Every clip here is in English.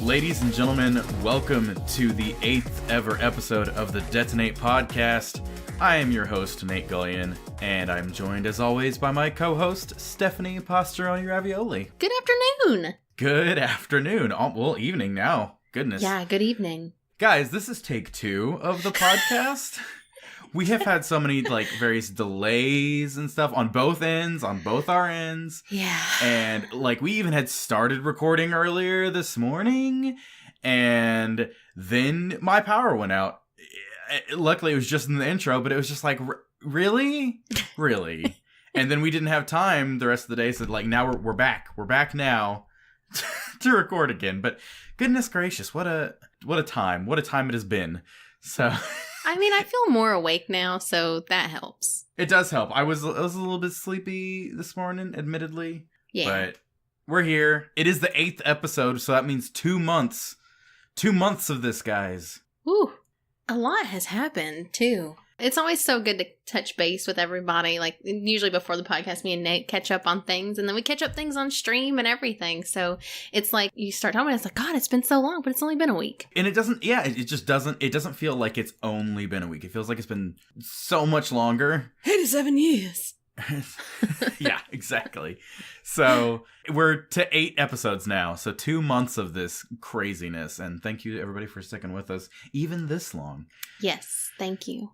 Ladies and gentlemen, welcome to the 8th ever episode of the Detonate podcast. I am your host, Nate Gullion, and I'm joined as always by my co-host, Stephanie Pastroni Ravioli. Good afternoon! Good afternoon. Well, evening now. Goodness. Yeah, good evening. Guys, this is take 2 of the podcast. We have had so many, various delays and stuff on both ends, on both our ends. Yeah. And, we even had started recording earlier this morning, and then my power went out. Luckily, it was just in the intro, but it was just really? Really? And then we didn't have time the rest of the day, so, now we're back. We're back now to record again. But goodness gracious, what a time. What a time it has been. So... I mean, I feel more awake now, so that helps. It does help. I was a little bit sleepy this morning, admittedly. Yeah. But we're here. It is the 8th episode, so that means 2 months. 2 months of this, guys. Woo. A lot has happened, too. It's always so good to touch base with everybody. Usually before the podcast, me and Nate catch up on things, and then we catch up things on stream and everything. So it's you start talking about it, it's God, it's been so long, but it's only been a week. And it doesn't feel like it's only been a week. It feels like it's been so much longer. 87 years. Yeah, exactly. So we're to 8 episodes now. So 2 months of this craziness. And thank you, everybody, for sticking with us even this long. Yes, thank you.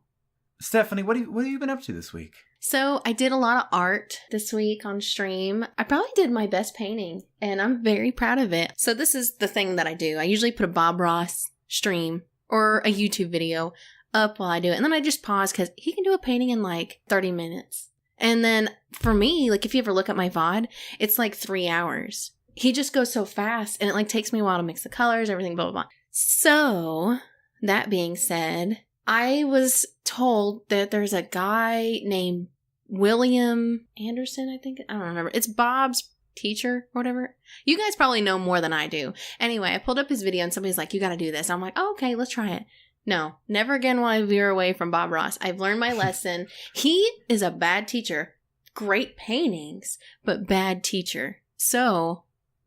Stephanie, what have you been up to this week? So I did a lot of art this week on stream. I probably did my best painting, and I'm very proud of it. So this is the thing that I do. I usually put a Bob Ross stream or a YouTube video up while I do it. And then I just pause because he can do a painting in 30 minutes. And then for me, if you ever look at my VOD, it's 3 hours. He just goes so fast, and it takes me a while to mix the colors, everything, blah, blah, blah. So that being said, I was told that there's a guy named William Anderson, I think. I don't remember. It's Bob's teacher or whatever. You guys probably know more than I do. Anyway, I pulled up his video and somebody's like, you got to do this. I'm like, oh, okay, let's try it. No, never again will I veer away from Bob Ross. I've learned my lesson. He is a bad teacher. Great paintings, but bad teacher. So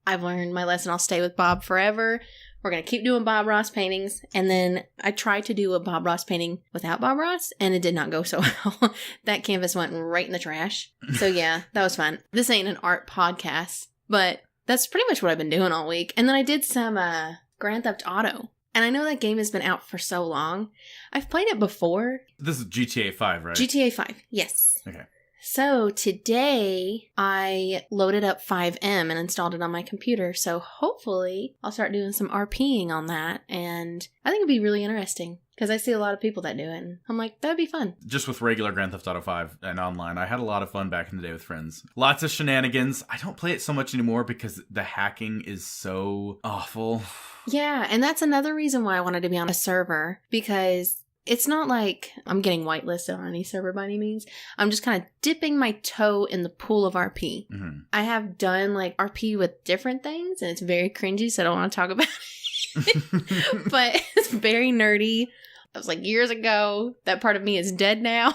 I've learned my lesson. I'll stay with Bob forever. We're going to keep doing Bob Ross paintings. And then I tried to do a Bob Ross painting without Bob Ross, and it did not go so well. That canvas went right in the trash. So yeah, that was fun. This ain't an art podcast, but that's pretty much what I've been doing all week. And then I did some Grand Theft Auto. And I know that game has been out for so long. I've played it before. This is GTA 5, right? GTA 5, yes. Okay. So today I loaded up 5M and installed it on my computer. So hopefully I'll start doing some RPing on that. And I think it'd be really interesting because I see a lot of people that do it. And I'm like, that'd be fun. Just with regular Grand Theft Auto 5 and online, I had a lot of fun back in the day with friends. Lots of shenanigans. I don't play it so much anymore because the hacking is so awful. Yeah, and that's another reason why I wanted to be on a server, because it's not like I'm getting whitelisted on any server by any means. I'm just kind of dipping my toe in the pool of RP. Mm-hmm. I have done RP with different things, and it's very cringy, so I don't want to talk about it. But it's very nerdy. I was years ago. That part of me is dead now.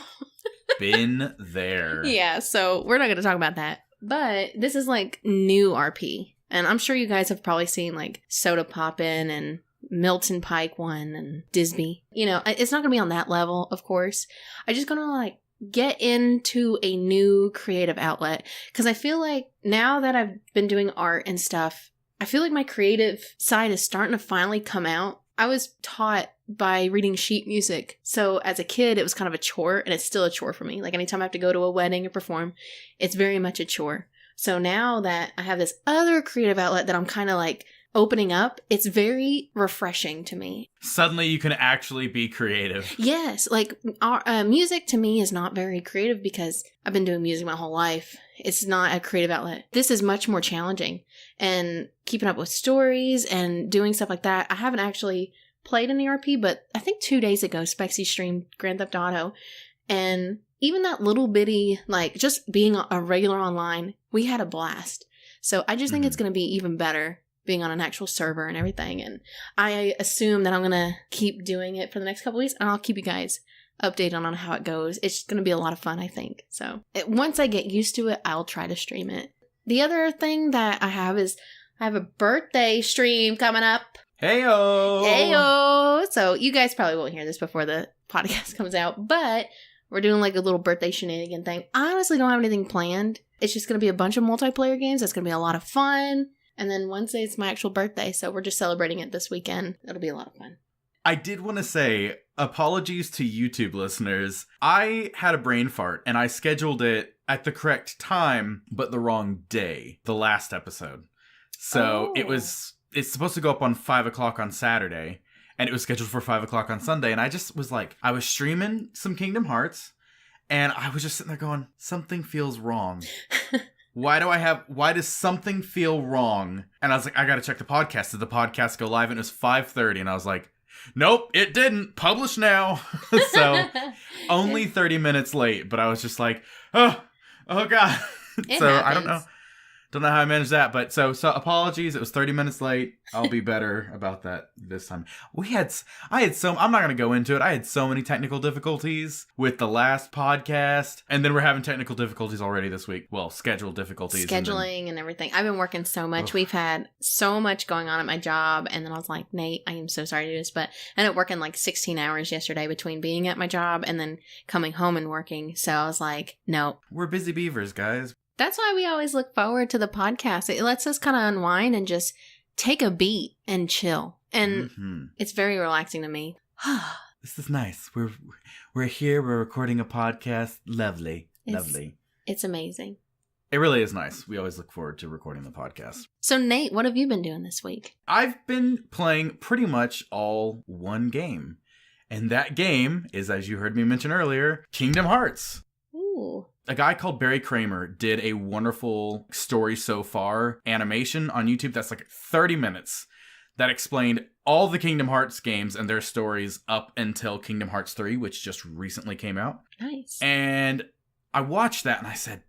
Been there. Yeah, so we're not going to talk about that. But this is new RP. And I'm sure you guys have probably seen Soda Poppin' and Milton Pike 1 and Disby. It's not going to be on that level, of course. I'm just going to get into a new creative outlet. Because I feel now that I've been doing art and stuff, I feel my creative side is starting to finally come out. I was taught by reading sheet music. So as a kid, it was kind of a chore, and it's still a chore for me. Anytime I have to go to a wedding or perform, it's very much a chore. So now that I have this other creative outlet that I'm kind of opening up, it's very refreshing to me. Suddenly you can actually be creative. Yes. Music to me is not very creative because I've been doing music my whole life. It's not a creative outlet. This is much more challenging. And keeping up with stories and doing stuff like that. I haven't actually played an ERP, but I think 2 days ago, Spexy streamed Grand Theft Auto. And even that little bitty, just being a regular online, we had a blast. So I just think it's going to be even better being on an actual server and everything. And I assume that I'm going to keep doing it for the next couple weeks, and I'll keep you guys updated on how it goes. It's going to be a lot of fun, I think. So once I get used to it, I'll try to stream it. The other thing that I have is I have a birthday stream coming up. Heyo! Heyo! So you guys probably won't hear this before the podcast comes out, but we're doing like a little birthday shenanigan thing. I honestly don't have anything planned. It's just going to be a bunch of multiplayer games. It's going to be a lot of fun. And then Wednesday is my actual birthday, so we're just celebrating it this weekend. It'll be a lot of fun. I did want to say, apologies to YouTube listeners. I had a brain fart, and I scheduled it at the correct time, but the wrong day, the last episode. So it's supposed to go up on 5 o'clock on Saturday, and it was scheduled for 5 o'clock on Sunday, and I just was like, I was streaming some Kingdom Hearts, and I was just sitting there going, something feels wrong. Why does something feel wrong? And I was like, I gotta check the podcast. Did the podcast go live? And it was 5:30, and I was like, nope, it didn't. Publish now. So only 30 minutes late, but I was just like, oh God. So happens. I don't know how I managed that, but so apologies. It was 30 minutes late. I'll be better about that this time. I'm not going to go into it. I had so many technical difficulties with the last podcast, and then we're having technical difficulties already this week. Well, scheduled difficulties. Scheduling and everything. I've been working so much. Ugh. We've had so much going on at my job, and then I was like, Nate, I am so sorry to do this, but I ended up working like 16 hours yesterday between being at my job and then coming home and working. So I was like, no. We're busy beavers, guys. That's why we always look forward to the podcast. It lets us kind of unwind and just take a beat and chill. And It's very relaxing to me. This is nice. We're here. We're recording a podcast. Lovely. It's amazing. It really is nice. We always look forward to recording the podcast. So, Nate, what have you been doing this week? I've been playing pretty much all one game. And that game is, as you heard me mention earlier, Kingdom Hearts. Ooh. A guy called Barry Kramer did a wonderful story so far animation on YouTube that's like 30 minutes that explained all the Kingdom Hearts games and their stories up until Kingdom Hearts 3, which just recently came out. Nice. And I watched that and I said,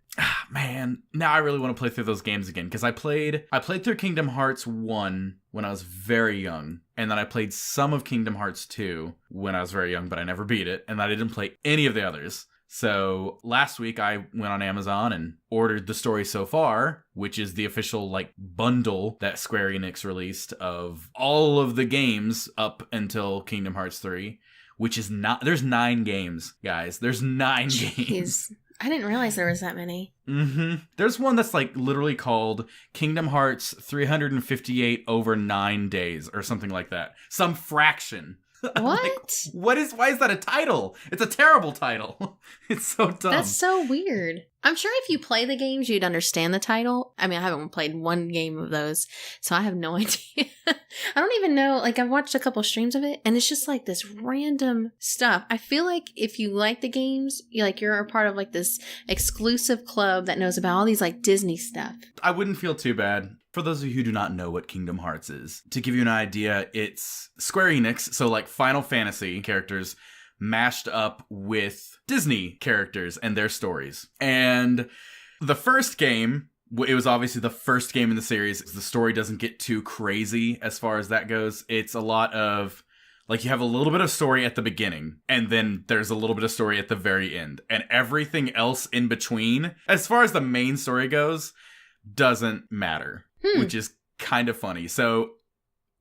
man, now I really want to play through those games again. Because I played through Kingdom Hearts 1 when I was very young. And then I played some of Kingdom Hearts 2 when I was very young, but I never beat it. And I didn't play any of the others. So last week I went on Amazon and ordered The Story So Far, which is the official like bundle that Square Enix released of all of the games up until Kingdom Hearts 3, which is there's 9 games, guys. There's 9 games. I didn't realize there was that many. There's one that's like literally called Kingdom Hearts 358 over 9 days or something like that. Some fraction. What? Why is that a title? It's a terrible title. It's so dumb. That's so weird. I'm sure if you play the games, you'd understand the title. I mean, I haven't played one game of those, so I have no idea. I don't even know. Like, I've watched a couple streams of it, and it's just like this random stuff. I feel like if you like the games, you're a part of like this exclusive club that knows about all these like Disney stuff. I wouldn't feel too bad. For those of you who do not know what Kingdom Hearts is, to give you an idea, it's Square Enix, so like Final Fantasy characters mashed up with Disney characters and their stories. And the first game, it was obviously the first game in the series. The story doesn't get too crazy as far as that goes. It's a lot of, like, you have a little bit of story at the beginning, and then there's a little bit of story at the very end. And everything else in between, as far as the main story goes, doesn't matter. Which is kind of funny. So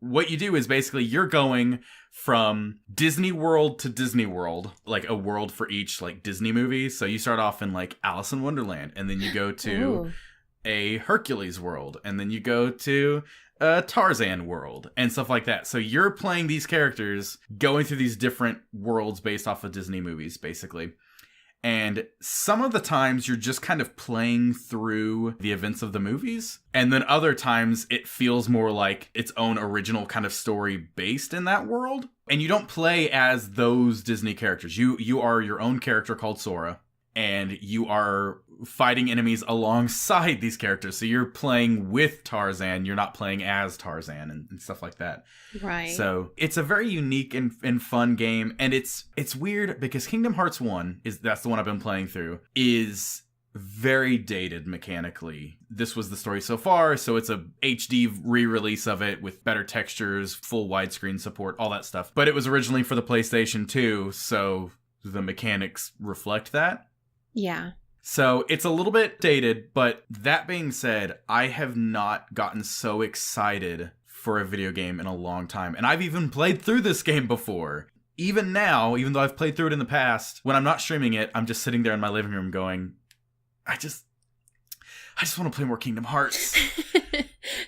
what you do is basically you're going from Disney World to Disney World, like a world for each like Disney movie. So you start off in like Alice in Wonderland, and then you go to a Hercules world, and then you go to a Tarzan world and stuff like that. So you're playing these characters going through these different worlds based off of Disney movies, basically. And some of the times you're just kind of playing through the events of the movies. And then other times it feels more like its own original kind of story based in that world. And you don't play as those Disney characters. You are your own character called Sora. And you are fighting enemies alongside these characters. So you're playing with Tarzan. You're not playing as Tarzan and stuff like that. Right. So it's a very unique and fun game. And it's weird because Kingdom Hearts 1, that's the one I've been playing through, is very dated mechanically. This was The Story So Far. So it's a HD re-release of it with better textures, full widescreen support, all that stuff. But it was originally for the PlayStation 2. So the mechanics reflect that. Yeah. So it's a little bit dated, but that being said, I have not gotten so excited for a video game in a long time. And I've even played through this game before. Even now, even though I've played through it in the past, when I'm not streaming it, I'm just sitting there in my living room going, I just want to play more Kingdom Hearts.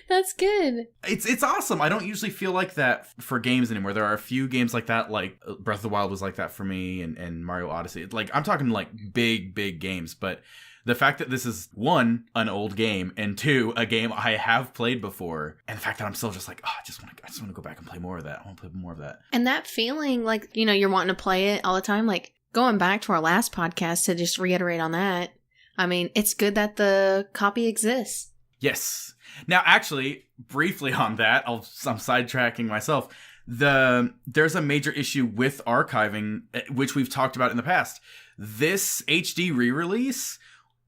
That's good. It's awesome. I don't usually feel like that for games anymore. There are a few games like that, like Breath of the Wild was like that for me, and Mario Odyssey. Like, I'm talking like big games, but the fact that this is, one, an old game, and two, a game I have played before, and the fact that I'm still just like, oh, I just want to go back and play more of that. I want to play more of that. And that feeling, like, you know, you're wanting to play it all the time, like, going back to our last podcast to just reiterate on that, I mean, it's good that the copy exists. Yes. Now, actually, briefly on that, I'm sidetracking myself. There's a major issue with archiving, which we've talked about in the past. This HD re-release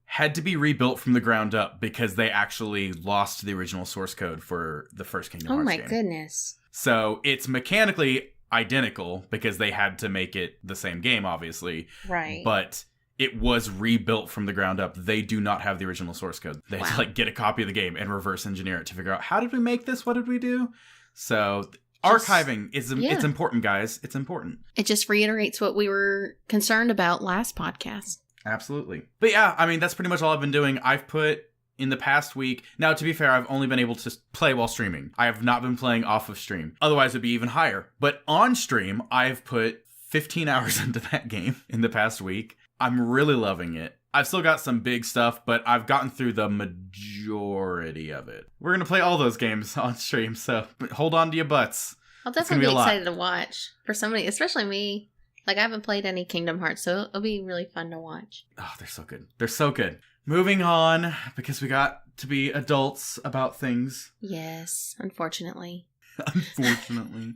had to be rebuilt from the ground up because they actually lost the original source code for the first Kingdom Hearts game. Oh my goodness. So it's mechanically identical because they had to make it the same game, obviously. Right. But it was rebuilt from the ground up. They do not have the original source code. They had to get a copy of the game and reverse engineer it to figure out, how did we make this? What did we do? So archiving is it's important, guys. It's important. It just reiterates what we were concerned about last podcast. Absolutely. But yeah, I mean, that's pretty much all I've been doing. I've put in the past week. Now, to be fair, I've only been able to play while streaming. I have not been playing off of stream. Otherwise, it'd be even higher. But on stream, I've put 15 hours into that game in the past week. I'm really loving it. I've still got some big stuff, but I've gotten through the majority of it. We're going to play all those games on stream, so hold on to your butts. I'll definitely be excited to watch for somebody, especially me. Like, I haven't played any Kingdom Hearts, so it'll be really fun to watch. Oh, they're so good. They're so good. Moving on, because we got to be adults about things. Yes, unfortunately. Unfortunately.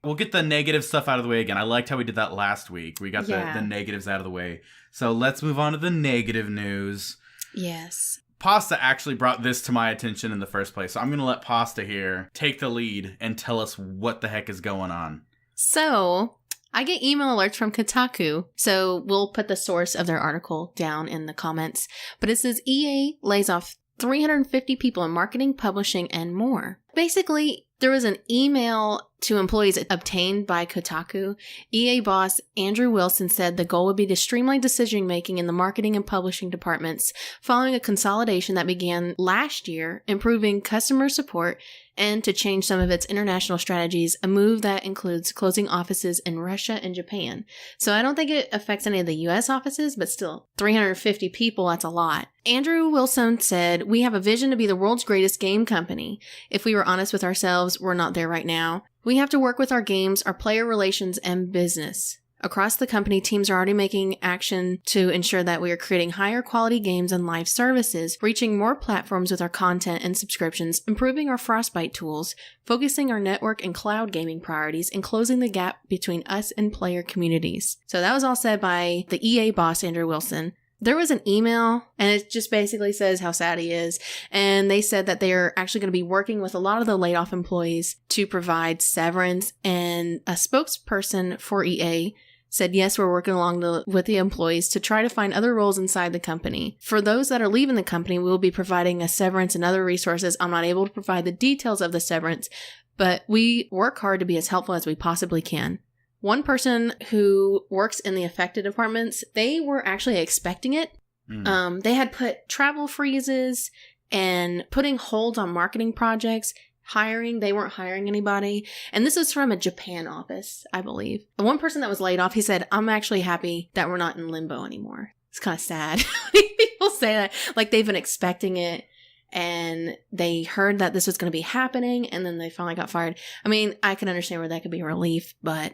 We'll get the negative stuff out of the way again. I liked how we did that last week. We got the negatives out of the way. So let's move on to the negative news. Yes. Pasta actually brought this to my attention in the first place. So I'm going to let Pasta here take the lead and tell us what the heck is going on. So I get email alerts from Kotaku. So we'll put the source of their article down in the comments. But it says EA lays off 350 people in marketing, publishing, and more. Basically, there was an email to employees obtained by Kotaku. EA boss Andrew Wilson said the goal would be to streamline decision-making in the marketing and publishing departments following a consolidation that began last year, improving customer support, and to change some of its international strategies, a move that includes closing offices in Russia and Japan. So I don't think it affects any of the US offices, but still, 350 people, that's a lot. Andrew Wilson said, "We have a vision to be the world's greatest game company. If we were honest with ourselves, we're not there right now. We have to work with our games, our player relations, and business. Across the company, teams are already making action to ensure that we are creating higher quality games and live services, reaching more platforms with our content and subscriptions, improving our Frostbite tools, focusing our network and cloud gaming priorities, and closing the gap between us and player communities." So that was all said by the EA boss, Andrew Wilson. There was an email, and it just basically says how sad he is. And they said that they're actually going to be working with a lot of the laid off employees to provide severance. And a spokesperson for EA said, "Yes, we're working along with the employees to try to find other roles inside the company. For those that are leaving the company, we will be providing a severance and other resources. I'm not able to provide the details of the severance, but we work hard to be as helpful as we possibly can." One person who works in the affected departments, they were actually expecting it. They had put travel freezes and putting holds on marketing projects, hiring. They weren't hiring anybody. And this is from a Japan office, I believe. The one person that was laid off, he said, "I'm actually happy that we're not in limbo anymore." It's kind of sad. People say that like they've been expecting it. And they heard that this was going to be happening. And then they finally got fired. I mean, I can understand where that could be a relief, but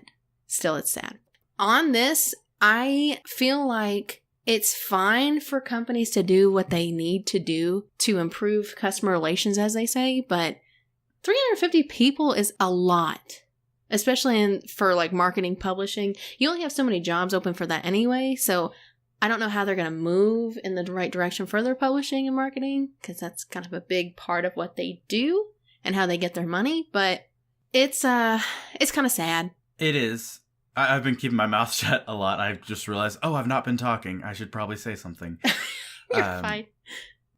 still, it's sad. On this, I feel like it's fine for companies to do what they need to do to improve customer relations, as they say, but 350 people is a lot, especially for like marketing, publishing. You only have so many jobs open for that anyway, so I don't know how they're going to move in the right direction for their publishing and marketing, because that's kind of a big part of what they do and how they get their money, but it's kind of sad. It is. I've been keeping my mouth shut a lot. I've just realized, I've not been talking. I should probably say something. You're fine.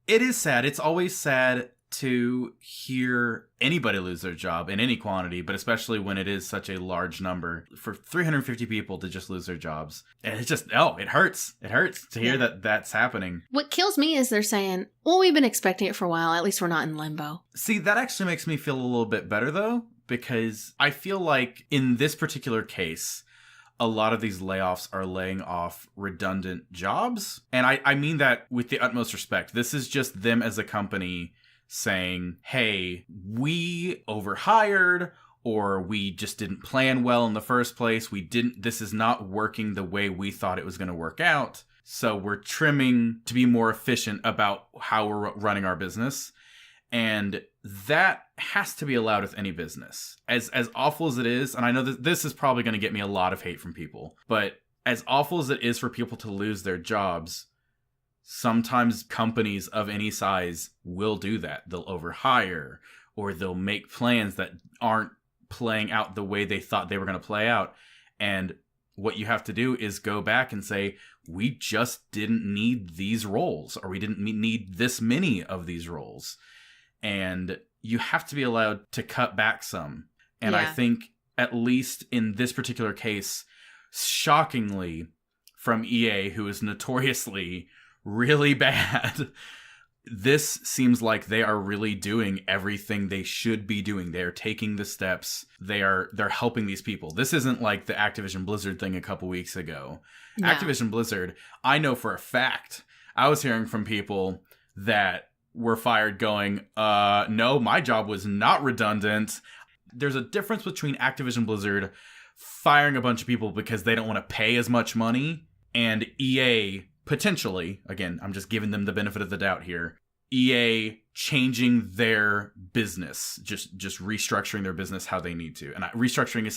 It is sad. It's always sad to hear anybody lose their job in any quantity, but especially when it is such a large number for 350 people to just lose their jobs. And it's just, it hurts. It hurts to hear that that's happening. What kills me is they're saying, well, we've been expecting it for a while. At least we're not in limbo. See, that actually makes me feel a little bit better, though, because I feel like in this particular case, a lot of these layoffs are laying off redundant jobs. And I mean that with the utmost respect. This is just them as a company saying, hey, we overhired, or we just didn't plan well in the first place. This is not working the way we thought it was going to work out. So we're trimming to be more efficient about how we're running our business. And that has to be allowed with any business. As awful as it is, and I know that this is probably going to get me a lot of hate from people, but as awful as it is for people to lose their jobs, sometimes companies of any size will do that. They'll overhire, or they'll make plans that aren't playing out the way they thought they were going to play out. And what you have to do is go back and say, we just didn't need these roles, or we didn't need this many of these roles. And you have to be allowed to cut back some. And I think, at least in this particular case, shockingly, from EA, who is notoriously really bad, this seems like they are really doing everything they should be doing. They're taking the steps. They're helping these people. This isn't like the Activision Blizzard thing a couple weeks ago. No. Activision Blizzard, I know for a fact, I was hearing from people that were fired going, no, my job was not redundant. There's a difference between Activision Blizzard firing a bunch of people because they don't want to pay as much money, and EA potentially, again, I'm just giving them the benefit of the doubt here, EA changing their business, just restructuring their business how they need to. And restructuring is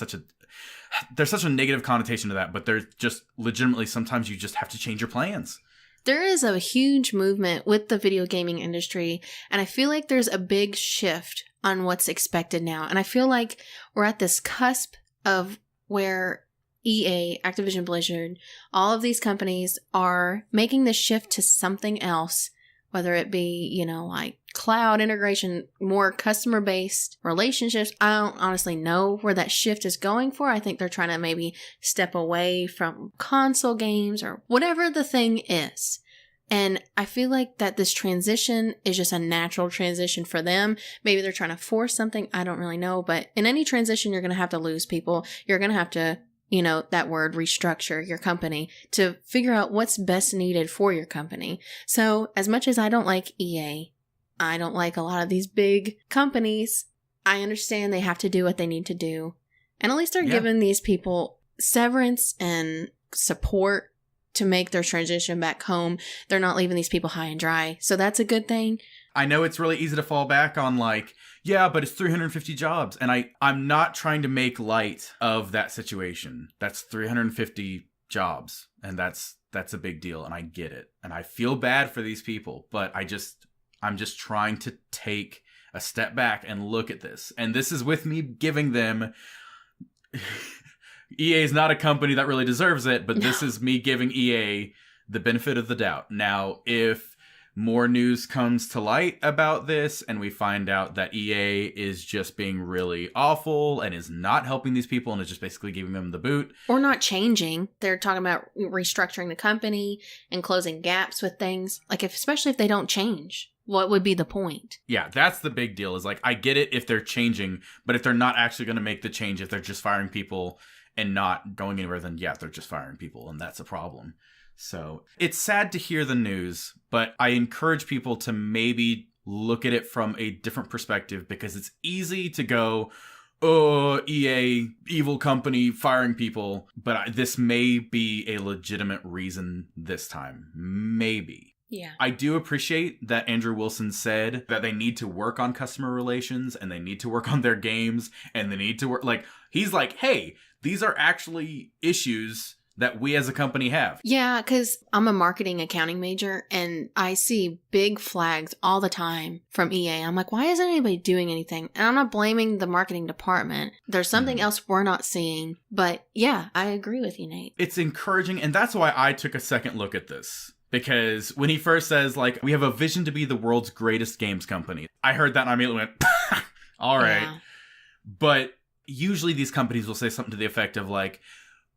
there's such a negative connotation to that, but there's just legitimately sometimes you just have to change your plans. There is a huge movement with the video gaming industry, and I feel like there's a big shift on what's expected now. And I feel like we're at this cusp of where EA, Activision Blizzard, all of these companies are making the shift to something else, whether it be, like cloud integration, more customer-based relationships. I don't honestly know where that shift is going for. I think they're trying to maybe step away from console games or whatever the thing is. And I feel like that this transition is just a natural transition for them. Maybe they're trying to force something. I don't really know. But in any transition, you're going to have to lose people. You're going to have to, that word, restructure your company to figure out what's best needed for your company. So as much as I don't like EA, I don't like a lot of these big companies, I understand they have to do what they need to do. And at least they're giving these people severance and support to make their transition back home. They're not leaving these people high and dry. So that's a good thing. I know it's really easy to fall back on but it's 350 jobs. And I'm not trying to make light of that situation. That's 350 jobs. And that's a big deal. And I get it. And I feel bad for these people. But I'm just trying to take a step back and look at this. And this is with me giving them... EA is not a company that really deserves it, but this is me giving EA the benefit of the doubt. Now, if more news comes to light about this and we find out that EA is just being really awful and is not helping these people and is just basically giving them the boot. Or not changing. They're talking about restructuring the company and closing gaps with things. Especially if they don't change. What would be the point? Yeah, that's the big deal is I get it if they're changing, but if they're not actually going to make the change, if they're just firing people and not going anywhere, then they're just firing people, and that's a problem. So it's sad to hear the news, but I encourage people to maybe look at it from a different perspective, because it's easy to go, oh, EA, evil company, firing people, but this may be a legitimate reason this time. Maybe. Yeah. I do appreciate that Andrew Wilson said that they need to work on customer relations and they need to work on their games and they need to work, he's like, hey, these are actually issues that we as a company have. Yeah, because I'm a marketing accounting major and I see big flags all the time from EA. I'm like, why isn't anybody doing anything? And I'm not blaming the marketing department. There's something else we're not seeing. But yeah, I agree with you, Nate. It's encouraging, and that's why I took a second look at this. Because when he first says, like, we have a vision to be the world's greatest games company, I heard that and I immediately went, all right. Yeah. But usually these companies will say something to the effect of, like,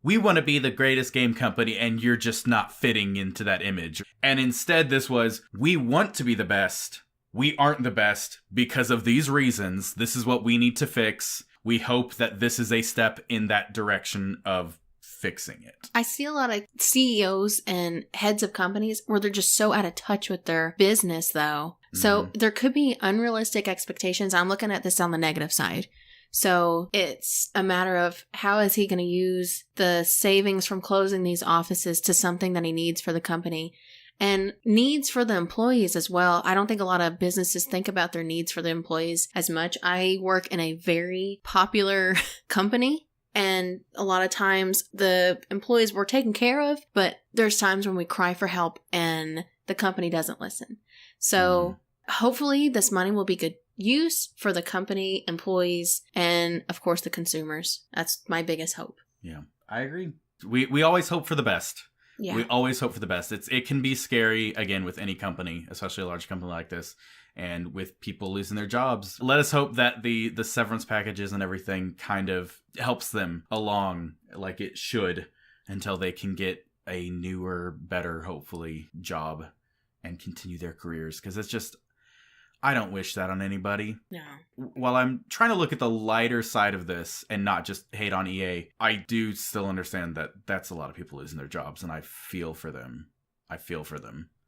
we want to be the greatest game company and you're just not fitting into that image. And instead this was, we want to be the best. We aren't the best because of these reasons. This is what we need to fix. We hope that this is a step in that direction of fixing it. I see a lot of CEOs and heads of companies where they're just so out of touch with their business, though. So there could be unrealistic expectations. I'm looking at this on the negative side. So it's a matter of how is he going to use the savings from closing these offices to something that he needs for the company and needs for the employees as well. I don't think a lot of businesses think about their needs for the employees as much. I work in a very popular company and a lot of times the employees were taken care of, but there's times when we cry for help and the company doesn't listen. So hopefully this money will be good use for the company, employees, and of course the consumers. That's my biggest hope. Yeah, I agree. We always hope for the best. Yeah. We always hope for the best. It can be scary, again, with any company, especially a large company like this, and with people losing their jobs. Let us hope that the severance packages and everything kind of helps them along like it should until they can get a newer, better, hopefully, job and continue their careers. Because it's just, I don't wish that on anybody. No. While I'm trying to look at the lighter side of this and not just hate on EA, I do still understand that that's a lot of people losing their jobs, and I feel for them.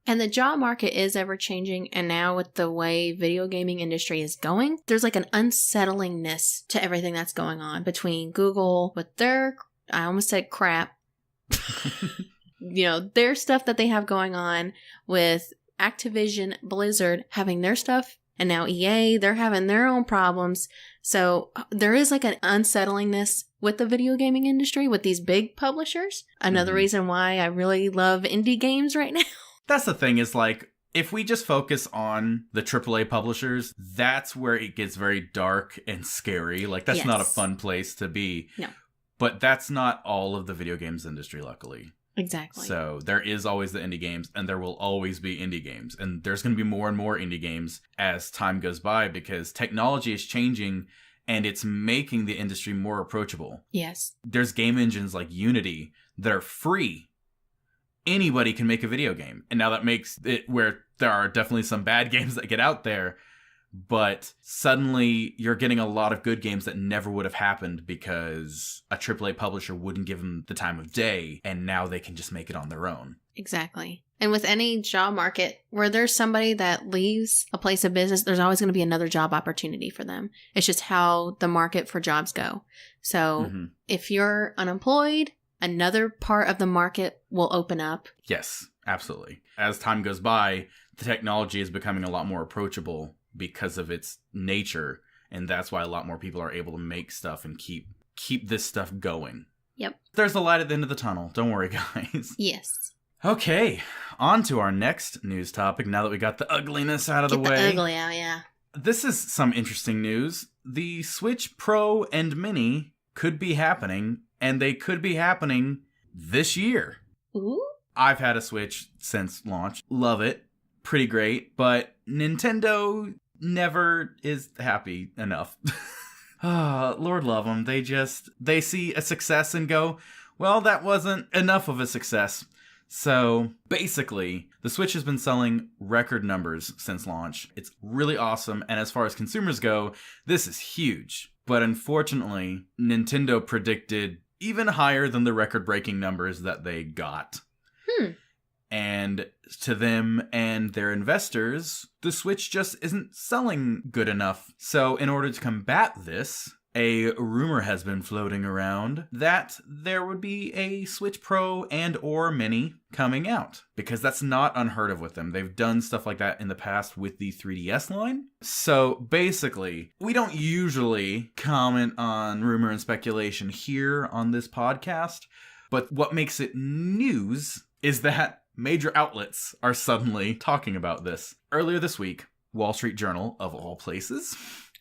And the job market is ever changing, and now with the way video gaming industry is going, there's like an unsettlingness to everything that's going on between Google with their, I almost said crap, their stuff that they have going on with Activision, Blizzard having their stuff, and now EA, they're having their own problems. So there is like an unsettlingness with the video gaming industry with these big publishers. Another reason why I really love indie games right now. That's the thing is, like, if we just focus on the AAA publishers, that's where it gets very dark and scary. Like, that's not a fun place to be. No. But that's not all of the video games industry, luckily. Exactly. So there is always the indie games, and there will always be indie games. And there's going to be more and more indie games as time goes by because technology is changing and it's making the industry more approachable. Yes. There's game engines like Unity that are free. Anybody can make a video game. And now that makes it where there are definitely some bad games that get out there. But suddenly you're getting a lot of good games that never would have happened because a AAA publisher wouldn't give them the time of day, and now they can just make it on their own. Exactly. And with any job market, where there's somebody that leaves a place of business, there's always going to be another job opportunity for them. It's just how the market for jobs go. So if you're unemployed, another part of the market will open up. Yes, absolutely. As time goes by, the technology is becoming a lot more approachable because of its nature, and that's why a lot more people are able to make stuff and keep this stuff going. Yep. There's a light at the end of the tunnel. Don't worry, guys. Yes. Okay, on to our next news topic now that we got the ugliness out of the way. Get the ugly out, yeah. This is some interesting news. The Switch Pro and Mini could be happening, and they could be happening this year. Ooh. I've had a Switch since launch. Love it. Pretty great, but Nintendo never is happy enough. Lord love them. They see a success and go, well, that wasn't enough of a success. So basically, the Switch has been selling record numbers since launch. It's really awesome, and as far as consumers go, this is huge. But unfortunately, Nintendo predicted even higher than the record-breaking numbers that they got. And to them and their investors, the Switch just isn't selling good enough. So in order to combat this, a rumor has been floating around that there would be a Switch Pro and or Mini coming out. Because that's not unheard of with them. They've done stuff like that in the past with the 3DS line. So basically, we don't usually comment on rumor and speculation here on this podcast. But what makes it news is that major outlets are suddenly talking about this. Earlier this week, Wall Street Journal, of all places.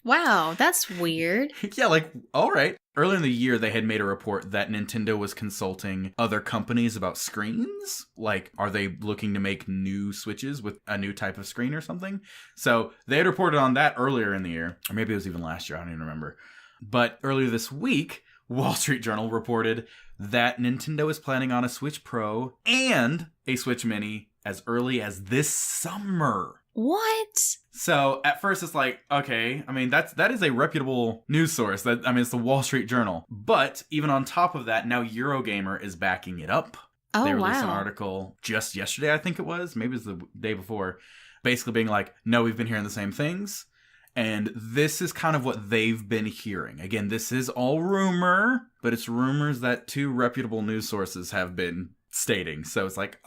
Wow, that's weird. Yeah, like, all right. Earlier in the year, they had made a report that Nintendo was consulting other companies about screens. Like, are they looking to make new Switches with a new type of screen or something? So they had reported on that earlier in the year. Or maybe it was even last year, I don't even remember. But earlier this week, Wall Street Journal reported that Nintendo is planning on a Switch Pro and a Switch Mini as early as this summer. What? So at first it's like, okay, I mean, that is a reputable news source. It's the Wall Street Journal. But even on top of that, now Eurogamer is backing it up. Oh, they released an wow. article just yesterday, I think it was. Maybe it was the day before. Basically being like, no, we've been hearing the same things. And this is kind of what they've been hearing. Again, this is all rumor, but it's rumors that two reputable news sources have been stating. So it's like,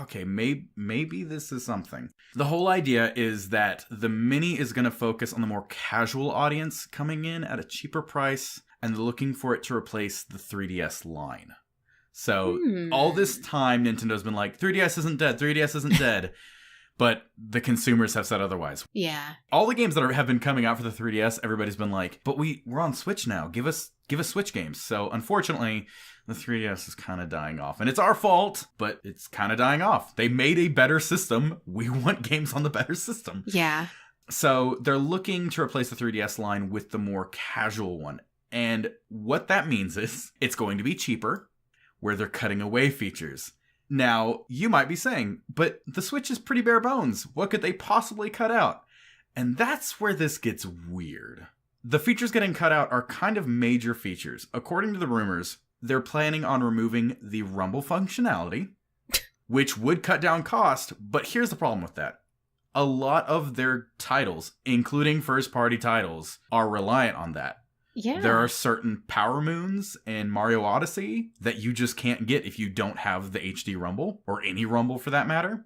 okay, maybe this is something. The whole idea is that the Mini is going to focus on the more casual audience coming in at a cheaper price, and they're looking for it to replace the 3DS line. So all this time, Nintendo's been like, 3DS isn't dead, 3DS isn't dead. But the consumers have said otherwise. Yeah. All the games that have been coming out for the 3DS, everybody's been like, but we're on Switch now. Give us Switch games. So unfortunately, the 3DS is kind of dying off. And it's our fault, but it's kind of dying off. They made a better system. We want games on the better system. Yeah. So they're looking to replace the 3DS line with the more casual one. And what that means is it's going to be cheaper, where they're cutting away features. Now, you might be saying, but the Switch is pretty bare bones. What could they possibly cut out? And that's where this gets weird. The features getting cut out are kind of major features. According to the rumors, they're planning on removing the rumble functionality, which would cut down cost, but here's the problem with that. A lot of their titles, including first-party titles, are reliant on that. Yeah. There are certain power moons in Mario Odyssey that you just can't get if you don't have the HD Rumble, or any Rumble for that matter.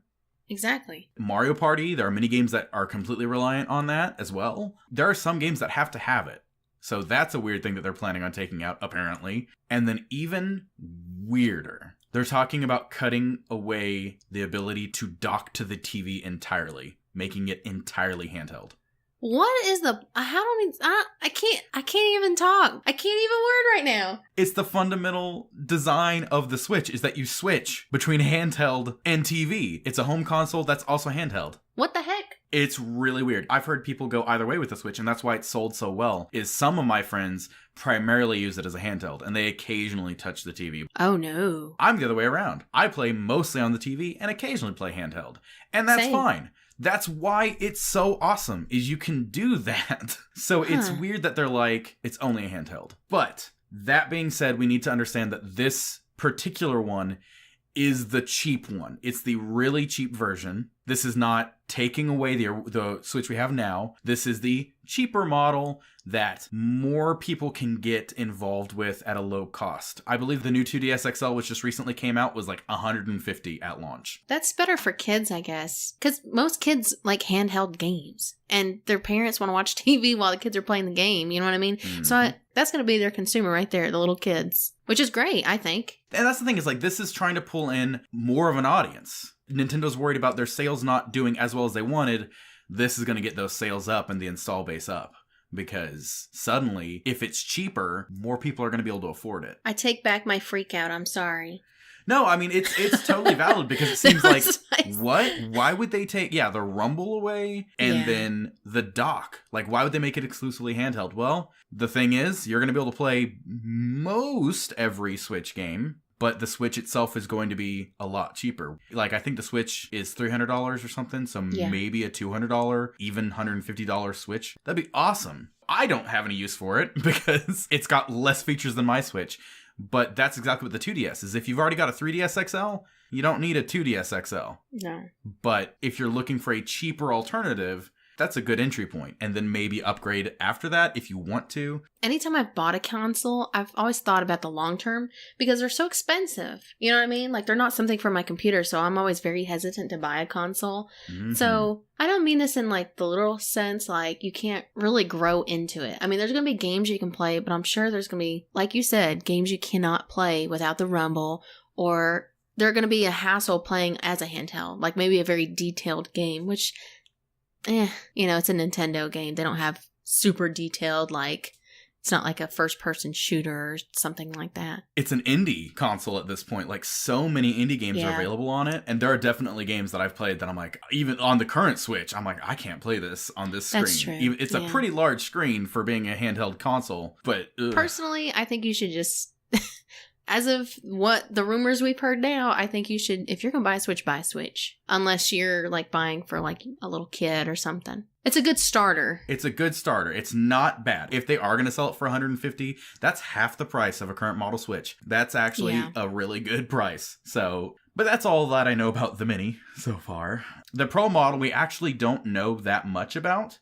Exactly. Mario Party, there are many games that are completely reliant on that as well. There are some games that have to have it. So that's a weird thing that they're planning on taking out, apparently. And then even weirder, they're talking about cutting away the ability to dock to the TV entirely, making it entirely handheld. What is the... I can't even talk. I can't even word right now. It's the fundamental design of the Switch, is that you switch between handheld and TV. It's a home console that's also handheld. What the heck? It's really weird. I've heard people go either way with the Switch, and that's why it's sold so well, is some of my friends primarily use it as a handheld, and they occasionally touch the TV. Oh, no. I'm the other way around. I play mostly on the TV and occasionally play handheld. And that's Same. fine. That's why it's so awesome, is you can do that. So it's weird that they're like, it's only a handheld. But that being said, we need to understand that this particular one is the cheap one. It's the really cheap version. This is not taking away the Switch we have now. This is the cheaper model that more people can get involved with at a low cost. I believe the new 2DS XL, which just recently came out, was like $150 at launch. That's better for kids, I guess. Because most kids like handheld games. And their parents want to watch TV while the kids are playing the game. You know what I mean? Mm-hmm. So that's going to be their consumer right there, the little kids. Which is great, I think. And that's the thing, is like, this is trying to pull in more of an audience. Nintendo's worried about their sales not doing as well as they wanted. This is going to get those sales up and the install base up. Because suddenly, if it's cheaper, more people are going to be able to afford it. I take back my freak out. I'm sorry. No, I mean, it's totally valid, because it seems like, what? Why would they take, the Rumble away and then the dock? Like, why would they make it exclusively handheld? Well, the thing is, you're going to be able to play most every Switch game, but the Switch itself is going to be a lot cheaper. Like, I think the Switch is $300 or something, so maybe a $200, even $150 Switch. That'd be awesome. I don't have any use for it, because it's got less features than my Switch. But that's exactly what the 2DS is. If you've already got a 3DS XL, you don't need a 2DS XL. No. But if you're looking for a cheaper alternative, That's a good entry point. And then maybe upgrade after that if you want to. Anytime I've bought a console, I've always thought about the long term because they're so expensive. You know what I mean? Like, they're not something for my computer, so I'm always very hesitant to buy a console. Mm-hmm. So I don't mean this in like the literal sense, like you can't really grow into it. I mean, there's going to be games you can play, but I'm sure there's going to be, like you said, games you cannot play without the rumble, or they're going to be a hassle playing as a handheld, like maybe a very detailed game, which, it's a Nintendo game. They don't have super detailed, like, it's not like a first-person shooter or something like that. It's an indie console at this point. Like, so many indie games are available on it. And there are definitely games that I've played that I'm like, even on the current Switch, I'm like, I can't play this on this screen. That's true. It's a pretty large screen for being a handheld console. But personally, I think you should just... As of what the rumors we've heard now, I think you should, if you're going to buy a Switch. Unless you're like buying for like a little kid or something. It's a good starter. It's a good starter. It's not bad. If they are going to sell it for $150, that's half the price of a current model Switch. That's actually a really good price. So, but that's all that I know about the Mini so far. The Pro model, we actually don't know that much about.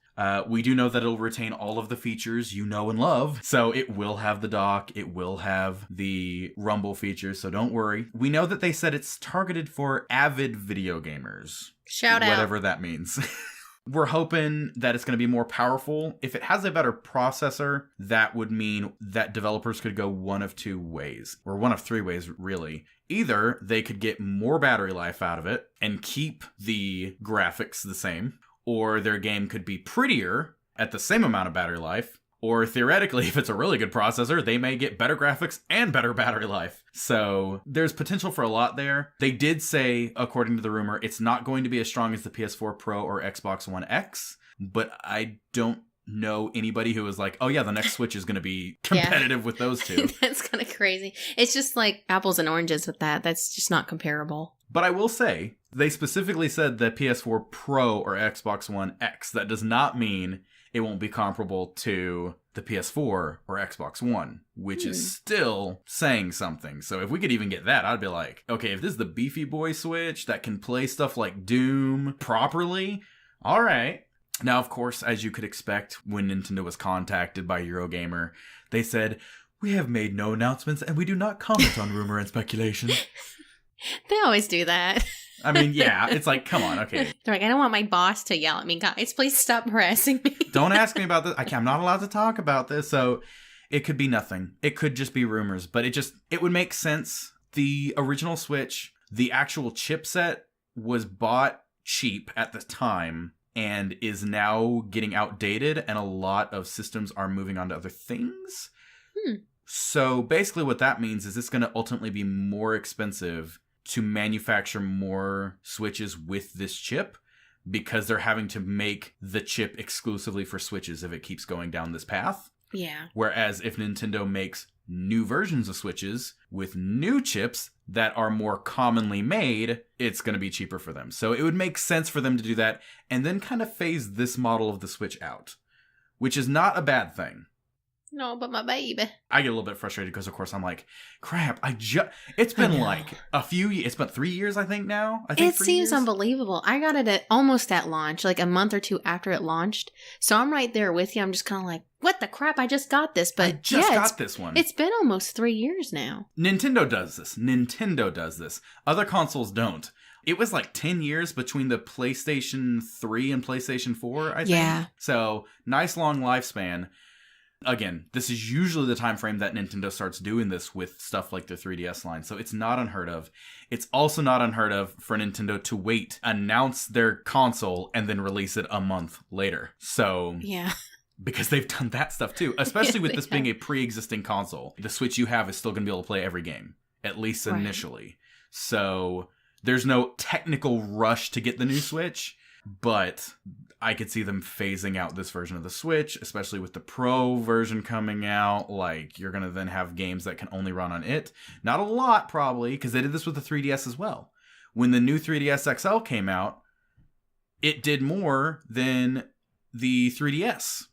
We do know that it'll retain all of the features you know and love. So it will have the dock. It will have the rumble features. So don't worry. We know that they said it's targeted for avid video gamers. Shout out. Whatever that means. We're hoping that it's going to be more powerful. If it has a better processor, that would mean that developers could go one of two ways, or one of three ways, really. Either they could get more battery life out of it and keep the graphics the same, or their game could be prettier at the same amount of battery life, or theoretically, if it's a really good processor, they may get better graphics and better battery life. So there's potential for a lot there. They did say, according to the rumor, it's not going to be as strong as the PS4 Pro or Xbox One X, but I don't know anybody who is like, oh yeah, the next Switch is going to be competitive with those two. That's kind of crazy. It's just like apples and oranges with that. That's just not comparable. But I will say, they specifically said the PS4 Pro or Xbox One X. That does not mean it won't be comparable to the PS4 or Xbox One, which is still saying something. So if we could even get that, I'd be like, okay, if this is the beefy boy Switch that can play stuff like Doom properly, all right. Now, of course, as you could expect, when Nintendo was contacted by Eurogamer, they said, we have made no announcements and we do not comment on rumor and speculation. They always do that. I mean, yeah, it's like, come on, okay. They're like, I don't want my boss to yell at me. Guys, please stop harassing me. Don't ask me about this. I'm not allowed to talk about this. So it could be nothing. It could just be rumors, but it would make sense. The original Switch, the actual chipset was bought cheap at the time and is now getting outdated, and a lot of systems are moving on to other things. So basically what that means is it's going to ultimately be more expensive to manufacture more Switches with this chip, because they're having to make the chip exclusively for Switches if it keeps going down this path. Yeah. Whereas if Nintendo makes new versions of Switches with new chips that are more commonly made, it's going to be cheaper for them. So it would make sense for them to do that and then kind of phase this model of the Switch out, which is not a bad thing. No, but my baby. I get a little bit frustrated because, of course, I'm like, crap, it's been like it's been 3 years, I think, now. It seems unbelievable. I got it almost at launch, like a month or two after it launched. So I'm right there with you. I'm just kind of like, what the crap? I just got this. But I just got this one. It's been almost 3 years now. Nintendo does this. Other consoles don't. It was like 10 years between the PlayStation 3 and PlayStation 4, I think. Yeah. So nice long lifespan. Again, this is usually the time frame that Nintendo starts doing this with stuff like the 3DS line, so it's not unheard of. It's also not unheard of for Nintendo to wait, announce their console, and then release it a month later. So, yeah, because they've done that stuff too, especially with this being a pre-existing console. The Switch you have is still going to be able to play every game, at least initially. Right. So, there's no technical rush to get the new Switch, but I could see them phasing out this version of the Switch, especially with the Pro version coming out. Like, you're going to then have games that can only run on it. Not a lot, probably, because they did this with the 3DS as well. When the new 3DS XL came out, it did more than the 3DS.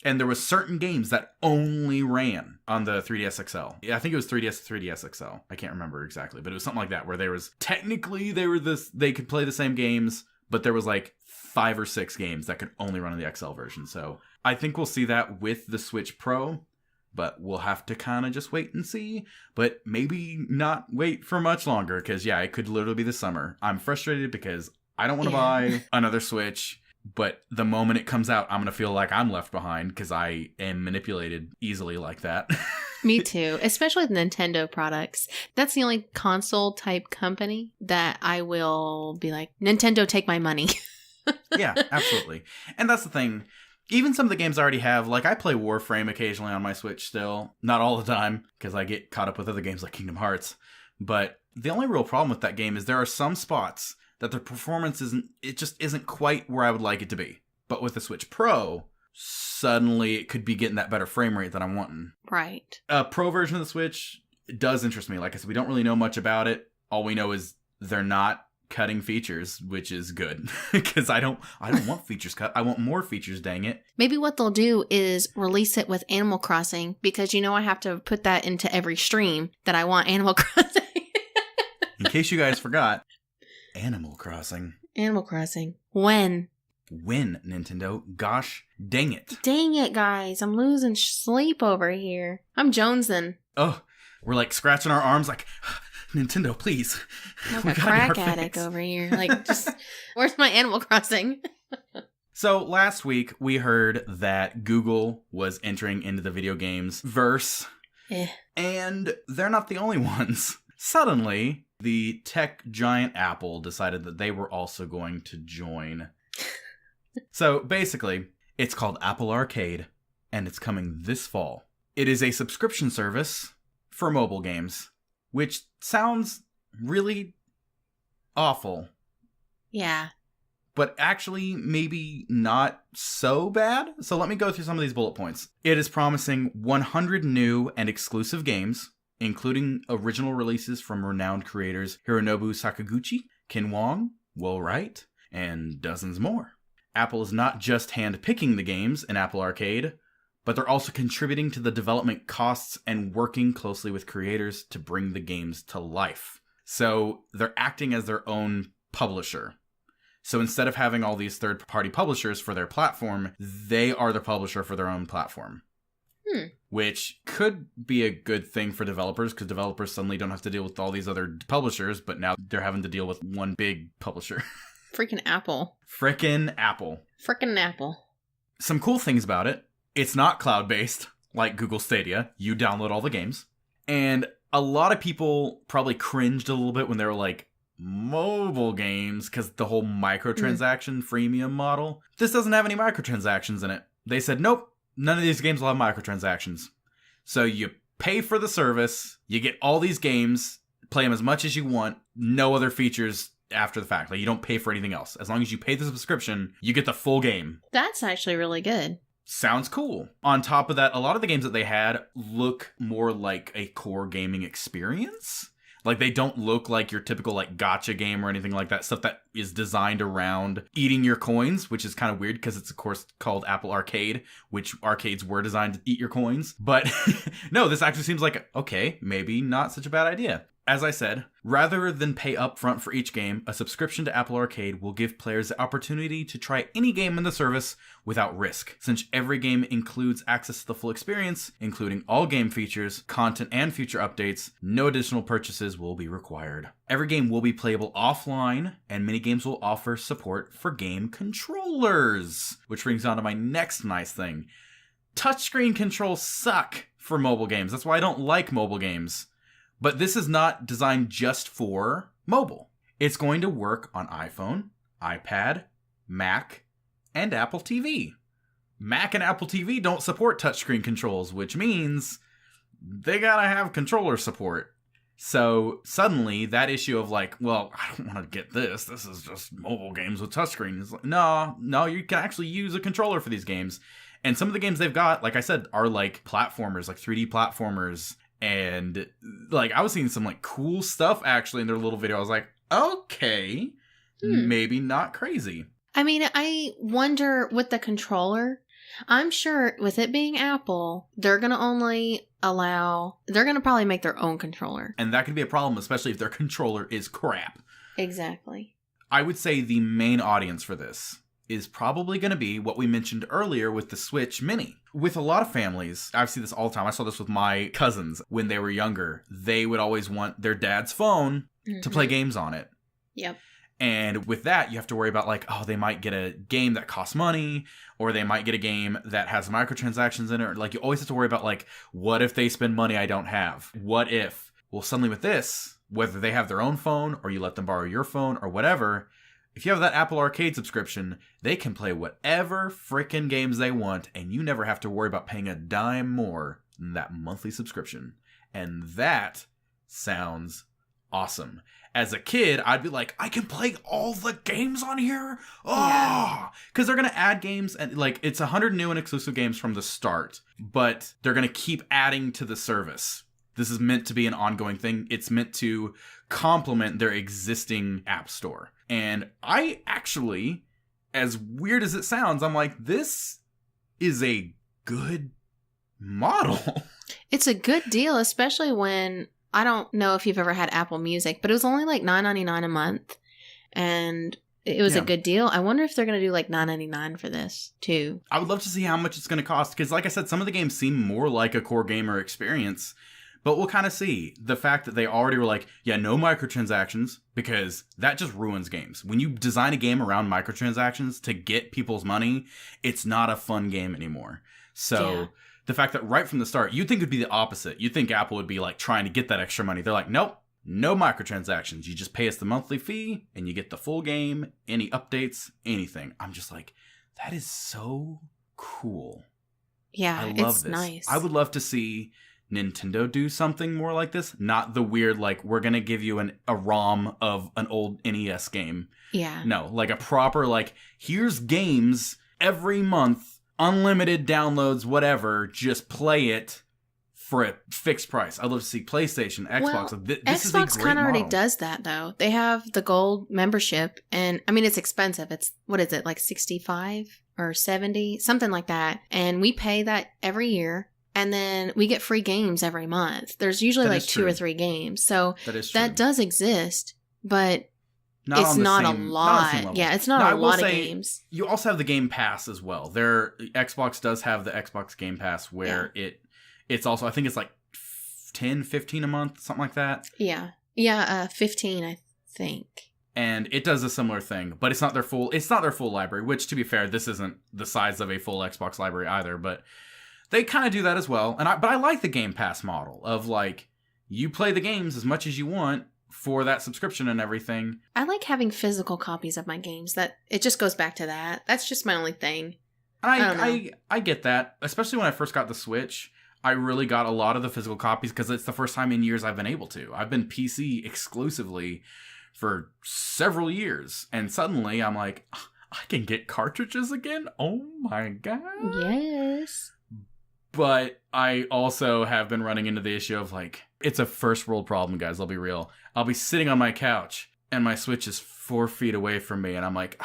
And there was certain games that only ran on the 3DS XL. I think it was 3DS XL. I can't remember exactly, but it was something like that, where there was technically they could play the same games, but there was like 5 or 6 games that could only run on the XL version. So I think we'll see that with the Switch Pro, but we'll have to kind of just wait and see. But maybe not wait for much longer, because yeah, it could literally be the summer. I'm frustrated because I don't want to buy another Switch, but the moment it comes out, I'm going to feel like I'm left behind because I am manipulated easily like that. Me too, especially with Nintendo products. That's the only console type company that I will be like, Nintendo, take my money. Yeah, absolutely. And that's the thing. Even some of the games I already have, like I play Warframe occasionally on my Switch still. Not all the time, because I get caught up with other games like Kingdom Hearts. But the only real problem with that game is there are some spots that the performance isn't quite where I would like it to be. But with the Switch Pro, suddenly it could be getting that better frame rate that I'm wanting. Right. A Pro version of the Switch does interest me. Like I said, we don't really know much about it. All we know is they're not cutting features, which is good. Because I don't want features cut. I want more features, dang it. Maybe what they'll do is release it with Animal Crossing, because I have to put that into every stream that I want Animal Crossing. In case you guys forgot, Animal Crossing. Animal Crossing. When, Nintendo? Gosh, dang it. Dang it, guys. I'm losing sleep over here. I'm jonesing. Oh, we're like scratching our arms like, Nintendo, please. I'm like a crack addict over here. Like, just, where's my Animal Crossing? So last week, we heard that Google was entering into the video games verse. And they're not the only ones. Suddenly, the tech giant Apple decided that they were also going to join. So basically, it's called Apple Arcade, and it's coming this fall. It is a subscription service for mobile games, which sounds really awful. Yeah. But actually, maybe not so bad. So let me go through some of these bullet points. It is promising 100 new and exclusive games, including original releases from renowned creators Hironobu Sakaguchi, Ken Wong, Will Wright, and dozens more. Apple is not just hand-picking the games in Apple Arcade, but they're also contributing to the development costs and working closely with creators to bring the games to life. So they're acting as their own publisher. So instead of having all these third-party publishers for their platform, they are the publisher for their own platform. Which could be a good thing for developers, because developers suddenly don't have to deal with all these other publishers, but now they're having to deal with one big publisher. Freaking Apple. Frickin' Apple. Frickin' Apple. Some cool things about it. It's not cloud-based, like Google Stadia. You download all the games. And a lot of people probably cringed a little bit when they were like, mobile games, because the whole microtransaction freemium model. This doesn't have any microtransactions in it. They said, nope, none of these games will have microtransactions. So you pay for the service, you get all these games, play them as much as you want, no other features after the fact. Like, you don't pay for anything else. As long as you pay the subscription, you get the full game. That's actually really good. Sounds cool. On top of that, a lot of the games that they had look more like a core gaming experience. Like, they don't look like your typical, like, gacha game or anything like that. Stuff that is designed around eating your coins, which is kind of weird because it's, of course, called Apple Arcade, which arcades were designed to eat your coins. But no, this actually seems like, okay, maybe not such a bad idea. As I said, rather than pay upfront for each game, a subscription to Apple Arcade will give players the opportunity to try any game in the service without risk, since every game includes access to the full experience, including all game features, content, and future updates. No additional purchases will be required. Every game will be playable offline, and many games will offer support for game controllers, which brings on to my next nice thing. Touchscreen controls suck for mobile games. That's why I don't like mobile games. But this is not designed just for mobile. It's going to work on iPhone, iPad, Mac, and Apple TV. Mac and Apple TV don't support touchscreen controls, which means they gotta have controller support. So suddenly that issue of like, well, I don't want to get this. This is just mobile games with touchscreen. It's like, no, you can actually use a controller for these games. And some of the games they've got, like I said, are like platformers, like 3D platformers. And like I was seeing some like cool stuff actually in their little video. I was like, okay, maybe not crazy. I mean, I wonder with the controller, I'm sure with it being Apple, they're going to probably make their own controller. And that could be a problem, especially if their controller is crap. Exactly. I would say the main audience for this is probably going to be what we mentioned earlier with the Switch Mini. With a lot of families, I see this all the time. I saw this with my cousins when they were younger. They would always want their dad's phone to play games on it. Yep. And with that, you have to worry about like, oh, they might get a game that costs money, or they might get a game that has microtransactions in it. Or, like, you always have to worry about like, what if they spend money I don't have? What if? Well, suddenly with this, whether they have their own phone or you let them borrow your phone or whatever, if you have that Apple Arcade subscription, they can play whatever frickin' games they want, and you never have to worry about paying a dime more than that monthly subscription. And that sounds awesome. As a kid, I'd be like, I can play all the games on here? Oh! Because they're going to add games, and like, it's 100 new and exclusive games from the start, but they're going to keep adding to the service. This is meant to be an ongoing thing. It's meant to complement their existing app store. And I actually, as weird as it sounds, I'm like, this is a good model. It's a good deal, especially when, I don't know if you've ever had Apple Music, but it was only like $9.99 a month. And it was a good deal. I wonder if they're going to do like $9.99 for this too. I would love to see how much it's going to cost. Because like I said, some of the games seem more like a core gamer experience. But we'll kind of see. The fact that they already were like, yeah, no microtransactions, because that just ruins games. When you design a game around microtransactions to get people's money, it's not a fun game anymore. So the fact that right from the start, you'd think it'd be the opposite. You'd think Apple would be like trying to get that extra money. They're like, nope, no microtransactions. You just pay us the monthly fee and you get the full game, any updates, anything. I'm just like, that is so cool. Yeah, I love it's this. nice. I would love to see Nintendo do something more like this. Not the weird, like, we're going to give you a ROM of an old NES game. Yeah. No, like a proper, like, here's games every month, unlimited downloads, whatever, just play it for a fixed price. I'd love to see PlayStation, Xbox. Well, this is a great Xbox kind of already model. does that, though. They have the gold membership, and I mean, it's expensive. It's, what is it, like 65 or 70? Something like that. And we pay that every year. And then we get free games every month. There's usually like 2 or 3 games. So that does exist, but it's not a lot. Yeah, it's not a lot of games. You also have the Game Pass as well. Xbox does have the Xbox Game Pass where it's also, I think it's like 10, 15 a month, something like that. Yeah. Yeah, 15, I think. And it does a similar thing, but it's not their full library, which, to be fair, this isn't the size of a full Xbox library either, but they kind of do that as well. But I like the Game Pass model of like, you play the games as much as you want for that subscription and everything. I like having physical copies of my games. That it just goes back to that. That's just my only thing. I get that, especially when I first got the Switch. I really got a lot of the physical copies because it's the first time in years I've been able to. I've been PC exclusively for several years, and suddenly I'm like, I can get cartridges again? Oh my god. Yes. But I also have been running into the issue of like, it's a first world problem, guys. I'll be real. I'll be sitting on my couch and my Switch is 4 feet away from me. And I'm like,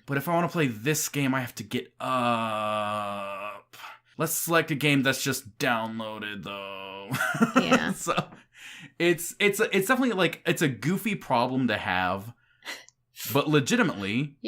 but if I want to play this game, I have to get up. Let's select a game that's just downloaded though. Yeah. So it's definitely like, it's a goofy problem to have, but legitimately,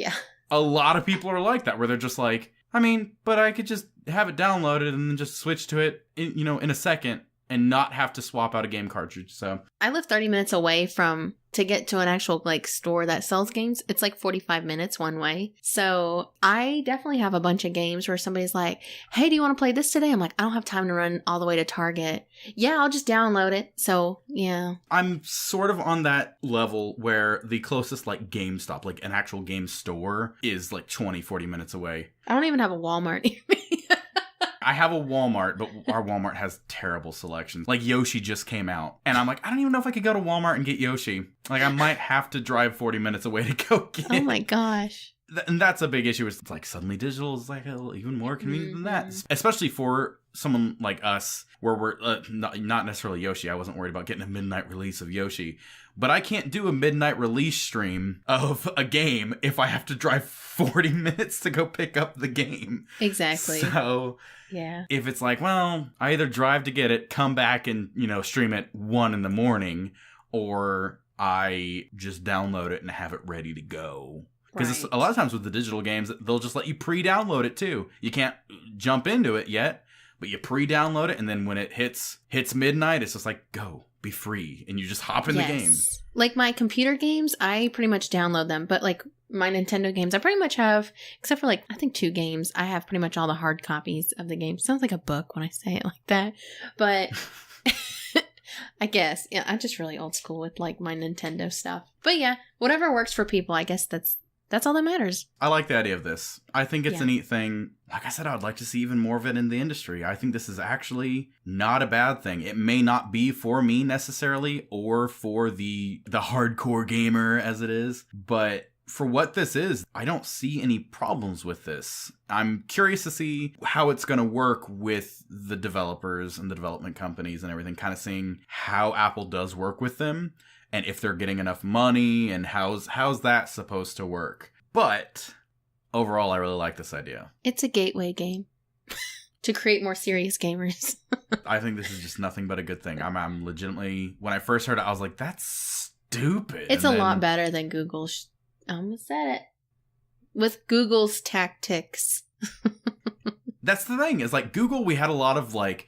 a lot of people are like that, where they're just like, I mean, but I could just have it downloaded and then just switch to it, in a second and not have to swap out a game cartridge. So I live 30 minutes away to get to an actual like store that sells games. It's like 45 minutes one way. So I definitely have a bunch of games where somebody's like, hey, do you want to play this today? I'm like, I don't have time to run all the way to Target. Yeah, I'll just download it. So yeah. I'm sort of on that level where the closest like GameStop, like an actual game store, is like 20, 40 minutes away. I don't even have a Walmart near me. I have a Walmart, but our Walmart has terrible selections. Like, Yoshi just came out. And I'm like, I don't even know if I could go to Walmart and get Yoshi. Like, I might have to drive 40 minutes away to go get it. Oh my gosh. And that's a big issue. It's like, suddenly digital is like even more convenient than that. Especially for someone like us, where we're not necessarily Yoshi. I wasn't worried about getting a midnight release of Yoshi. But I can't do a midnight release stream of a game if I have to drive 40 minutes to go pick up the game. Exactly. So yeah, if it's like, well, I either drive to get it, come back and, stream it 1 a.m, or I just download it and have it ready to go. Because Right. a lot of times with the digital games, they'll just let you pre-download it too. You can't jump into it yet, but you pre-download it, and then when it hits midnight, it's just like, go, be free, and you just hop in the game. Like my computer games, I pretty much download them, but like my Nintendo games, I pretty much have, except for like, I think 2 games, I have pretty much all the hard copies of the game. Sounds like a book when I say it like that, but I guess, yeah, I'm just really old school with like my Nintendo stuff. But yeah, whatever works for people, I guess that's all that matters. I like the idea of this. I think it's Yeah. a neat thing. Like I said, I would like to see even more of it in the industry. I think this is actually not a bad thing. It may not be for me necessarily, or for the hardcore gamer as it is, but for what this is, I don't see any problems with this. I'm curious to see how it's going to work with the developers and the development companies and everything, kind of seeing how Apple does work with them. And if they're getting enough money, and how's that supposed to work. But overall, I really like this idea. It's a gateway game to create more serious gamers. I think this is just nothing but a good thing. I'm legitimately, when I first heard it, I was like, that's stupid. It's a lot better than Google's. I almost said it. With Google's tactics. That's the thing. Is like Google, we had a lot of like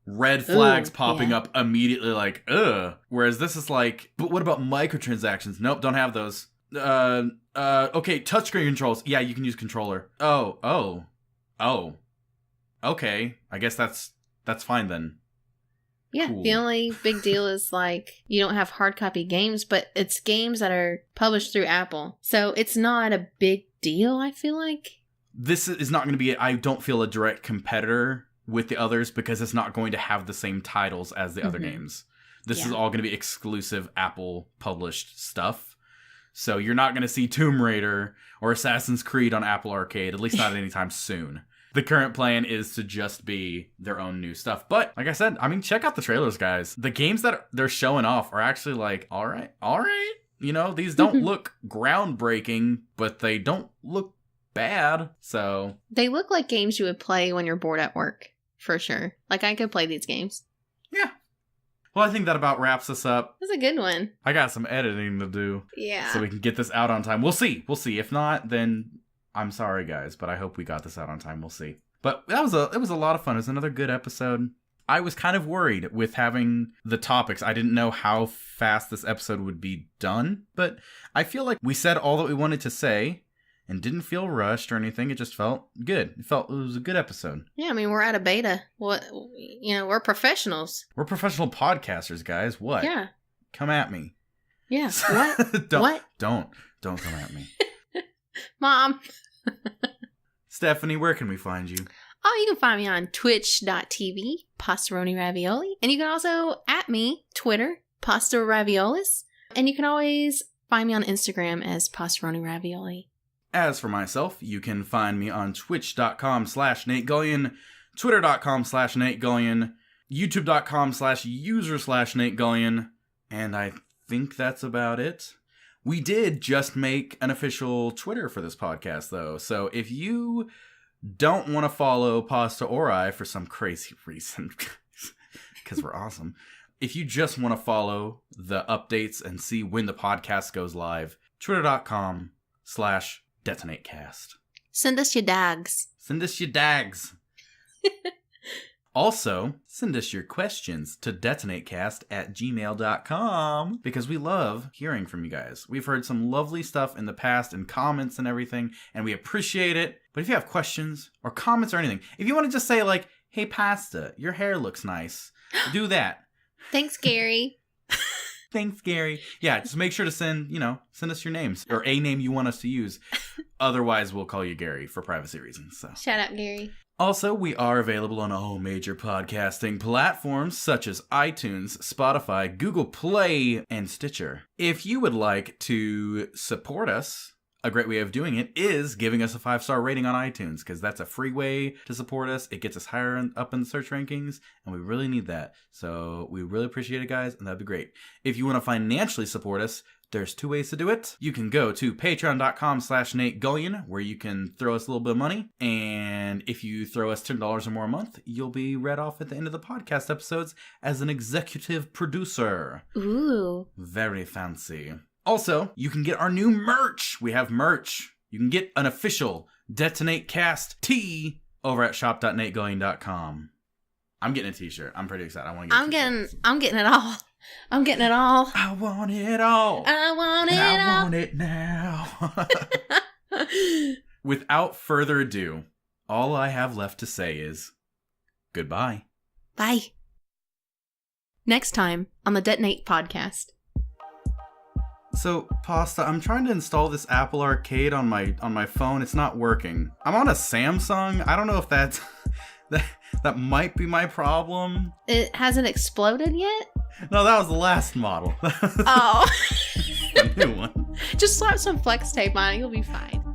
red flags popping up immediately, like, ugh. Whereas this is like, but what about microtransactions? Nope, don't have those. Okay, touchscreen controls. Yeah, you can use controller. Oh. Okay, I guess that's fine then. Yeah, Cool. The only big deal is like you don't have hard copy games, but it's games that are published through Apple. So it's not a big deal, I feel like. This is not going to be, I don't feel, a direct competitor with the others, because it's not going to have the same titles as the other games. This is all going to be exclusive Apple published stuff. So you're not going to see Tomb Raider or Assassin's Creed on Apple Arcade, at least not anytime soon. The current plan is to just be their own new stuff. But like I said, I mean, check out the trailers, guys. The games that they're showing off are actually like, all right. You know, these don't look groundbreaking, but they don't look bad. So They look like games you would play when you're bored at work, for sure. Like I could play these games. yeah. Well, I think that about wraps us up. That's a good one. I got some editing to do. Yeah. So we can get this out on time. We'll see. If not, then I'm sorry, guys, but I hope we got this out on time. We'll see. But it was a lot of fun. It was another good episode. I was kind of worried with having the topics. I didn't know how fast this episode would be done, but I feel like we said all that we wanted to say and didn't feel rushed or anything. It just felt good. It was a good episode. Yeah, I mean, we're at a beta. We're professionals. We're professional podcasters, guys. What? Yeah. Come at me. Yeah. What? What? Don't come at me. Mom. Stephanie, where can we find you? Oh, you can find me on twitch.tv, Pastaroni Ravioli. And you can also at me, Twitter, Pasta Raviolis. And you can always find me on Instagram as Pastaroni Ravioli. As for myself, you can find me on twitch.com/Nate Gullion, twitter.com/Nate Gullion, youtube.com/user/Nate Gullion, and I think that's about it. We did just make an official Twitter for this podcast, though, so if you don't want to follow Pasta or I for some crazy reason, because we're awesome, if you just want to follow the updates and see when the podcast goes live, twitter.com/detonatecast. Send us your dogs. Send us your dags. Also, send us your questions to detonatecast@gmail.com, because we love hearing from you guys. We've heard some lovely stuff in the past in comments and everything, and we appreciate it. But if you have questions or comments or anything, if you want to just say like, hey, Pasta, your hair looks nice, do that. Thanks, Gary. Thanks, Gary. Yeah, just make sure to send us your names or a name you want us to use. Otherwise, we'll call you Gary for privacy reasons. So. Shout out, Gary. Also, we are available on all major podcasting platforms such as iTunes, Spotify, Google Play, and Stitcher. If you would like to support us, a great way of doing it is giving us a 5-star rating on iTunes, because that's a free way to support us. It gets us higher up in the search rankings, and we really need that. So we really appreciate it, guys, and that'd be great. If you want to financially support us, there's 2 ways to do it. You can go to patreon.com/Nate Gullion, where you can throw us a little bit of money. And if you throw us $10 or more a month, you'll be read off at the end of the podcast episodes as an executive producer. Ooh. Very fancy. Also, you can get our new merch. We have merch. You can get an official Detonate Cast tee over at shop.nategullion.com. I'm getting a t-shirt. I'm pretty excited. I want to get I'm getting it all. I'm getting it all. I want it all. I want it and all. I want it now. Without further ado, all I have left to say is goodbye. Bye. Next time on the Detonate podcast. So, Pasta, I'm trying to install this Apple Arcade on my phone. It's not working. I'm on a Samsung. I don't know if that's that might be my problem. It hasn't exploded yet? No, that was the last model. Oh. The new one. Just slap some flex tape on it. You'll be fine.